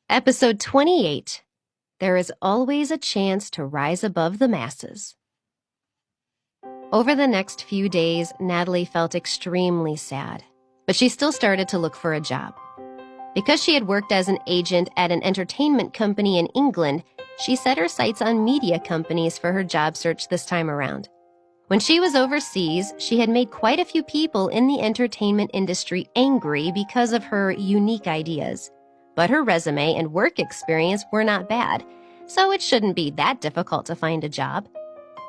Episode 28. There is always a chance to rise above the masses. Over the next few days, Natalie felt extremely sad, but she still started to look for a job. Because she had worked as an agent at an entertainment company in England, she set her sights on media companies for her job search this time around. When she was overseas, she had made quite a few people in the entertainment industry angry because of her unique ideas. But her resume and work experience were not bad, so it shouldn't be that difficult to find a job.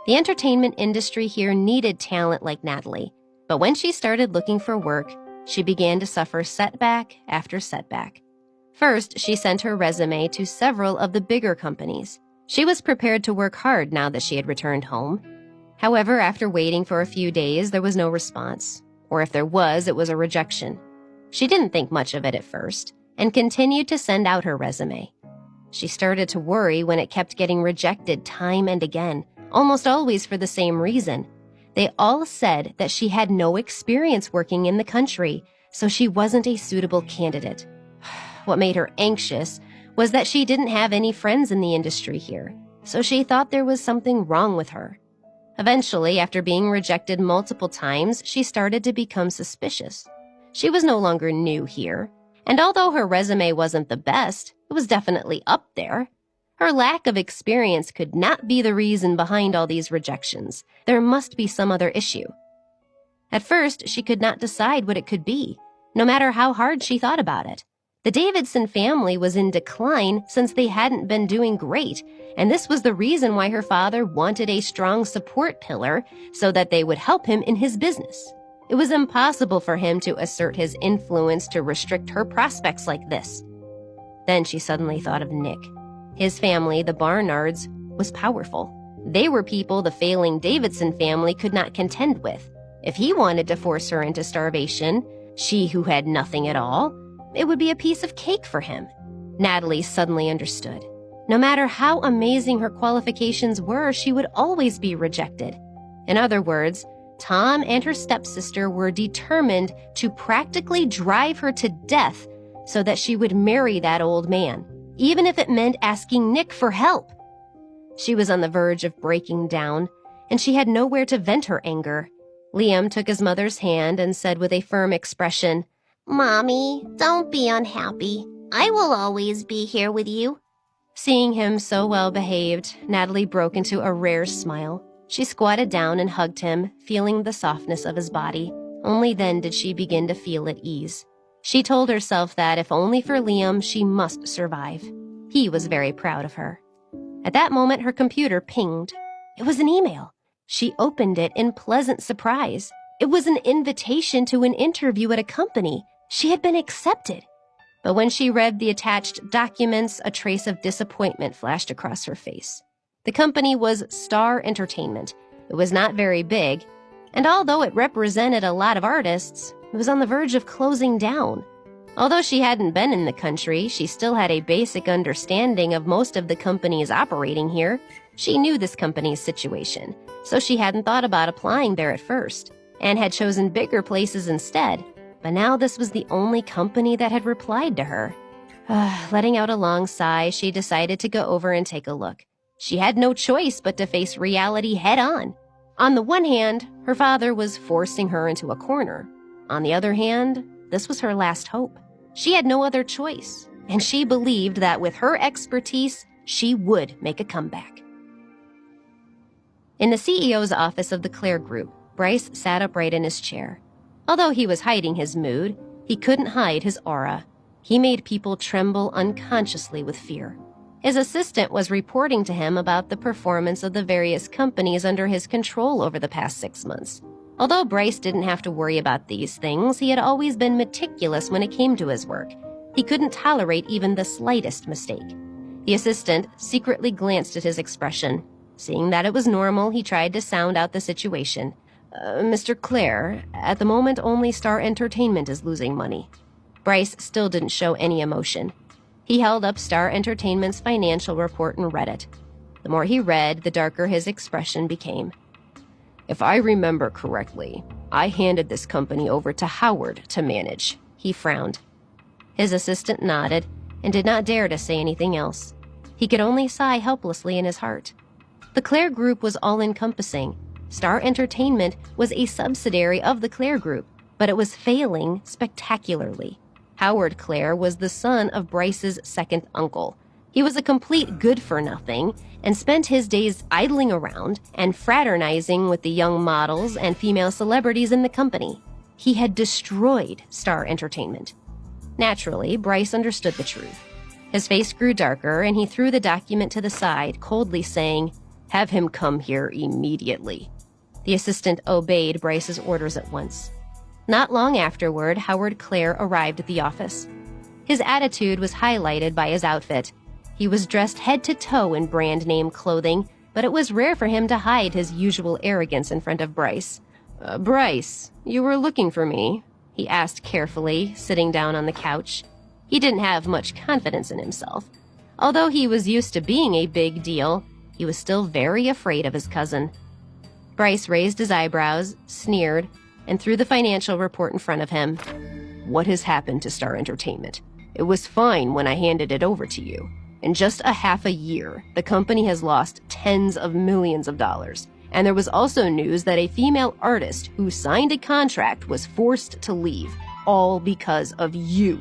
The entertainment industry here needed talent like Natalie, but when she started looking for work, she began to suffer setback after setback. First, she sent her resume to several of the bigger companies. She was prepared to work hard now that she had returned home. However, after waiting for a few days, there was no response, or if there was, it was a rejection. She didn't think much of it at first, and continued to send out her resume. She started to worry when it kept getting rejected time and again, almost always for the same reason. They all said that she had no experience working in the country, so she wasn't a suitable candidate. What made her anxious was that she didn't have any friends in the industry here, so she thought there was something wrong with her. Eventually, after being rejected multiple times, she started to become suspicious. She was no longer new here, and although her resume wasn't the best, it was definitely up there. Her lack of experience could not be the reason behind all these rejections. There must be some other issue. At first, she could not decide what it could be, no matter how hard she thought about it. The Davidson family was in decline since they hadn't been doing great, and this was the reason why her father wanted a strong support pillar so that they would help him in his business. It was impossible for him to assert his influence to restrict her prospects like this. Then she suddenly thought of Nick. His family, the Barnards, was powerful. They were people the failing Davidson family could not contend with. If he wanted to force her into starvation, she who had nothing at all, it would be a piece of cake for him. Natalie suddenly understood. No matter how amazing her qualifications were, she would always be rejected. In other words, Tom and her stepsister were determined to practically drive her to death so that she would marry that old man, even if it meant asking Nick for help. She was on the verge of breaking down, and she had nowhere to vent her anger. Liam took his mother's hand and said with a firm expression, "Mommy, don't be unhappy. I will always be here with you." Seeing him so well behaved, Natalie broke into a rare smile. She squatted down and hugged him, feeling the softness of his body. Only then did she begin to feel at ease. She told herself that if only for Liam, she must survive. He was very proud of her. At that moment, her computer pinged. It was an email. She opened it in pleasant surprise. It was an invitation to an interview at a company. She had been accepted. But when she read the attached documents, a trace of disappointment flashed across her face. The company was Star Entertainment. It was not very big, and although it represented a lot of artists, it was on the verge of closing down. Although she hadn't been in the country, she still had a basic understanding of most of the companies operating here. She knew this company's situation, so she hadn't thought about applying there at first, and had chosen bigger places instead. But now this was the only company that had replied to her. Letting out a long sigh, she decided to go over and take a look. She had no choice but to face reality head-on. On the one hand, her father was forcing her into a corner. On the other hand, this was her last hope. She had no other choice, and she believed that with her expertise, she would make a comeback. In the CEO's office of the Claire Group, Bryce sat upright in his chair. Although he was hiding his mood, he couldn't hide his aura. He made people tremble unconsciously with fear. His assistant was reporting to him about the performance of the various companies under his control over the past 6 months. Although Bryce didn't have to worry about these things, he had always been meticulous when it came to his work. He couldn't tolerate even the slightest mistake. The assistant secretly glanced at his expression. Seeing that it was normal, he tried to sound out the situation. Mr. Clare, at the moment only Star Entertainment is losing money." Bryce still didn't show any emotion. He held up Star Entertainment's financial report and read it. The more he read, the darker his expression became. "If I remember correctly, I handed this company over to Howard to manage." He frowned. His assistant nodded, and did not dare to say anything else. He could only sigh helplessly in his heart. The Clare Group was all-encompassing. Star Entertainment was a subsidiary of the Clare Group, but it was failing spectacularly. Howard Clare was the son of Bryce's second uncle. He was a complete good-for-nothing and spent his days idling around and fraternizing with the young models and female celebrities in the company. He had destroyed Star Entertainment. Naturally, Bryce understood the truth. His face grew darker, and he threw the document to the side, coldly saying, "Have him come here immediately." The assistant obeyed Bryce's orders at once. Not long afterward, Howard Clare arrived at the office. His attitude was highlighted by his outfit. He was dressed head to toe in brand-name clothing, but it was rare for him to hide his usual arrogance in front of Bryce. Bryce, you were looking for me?" he asked carefully, sitting down on the couch. He didn't have much confidence in himself. Although he was used to being a big deal, he was still very afraid of his cousin. Bryce raised his eyebrows, sneered, and threw the financial report in front of him. "What has happened to Star Entertainment? It was fine when I handed it over to you. In just a half a year, the company has lost tens of millions of dollars. And there was also news that a female artist who signed a contract was forced to leave, all because of you."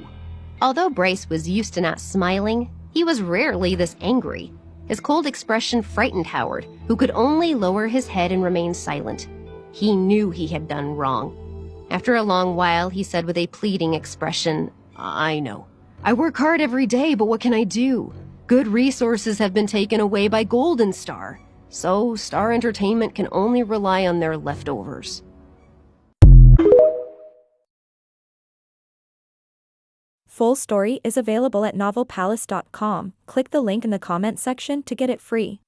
Although Bryce was used to not smiling, he was rarely this angry. His cold expression frightened Howard, who could only lower his head and remain silent. He knew he had done wrong. After a long while, he said with a pleading expression, "I know. I work hard every day, but what can I do? Good resources have been taken away by Golden Star. So Star Entertainment can only rely on their leftovers." Full story is available at novelpalace.com. Click the link in the comment section to get it free.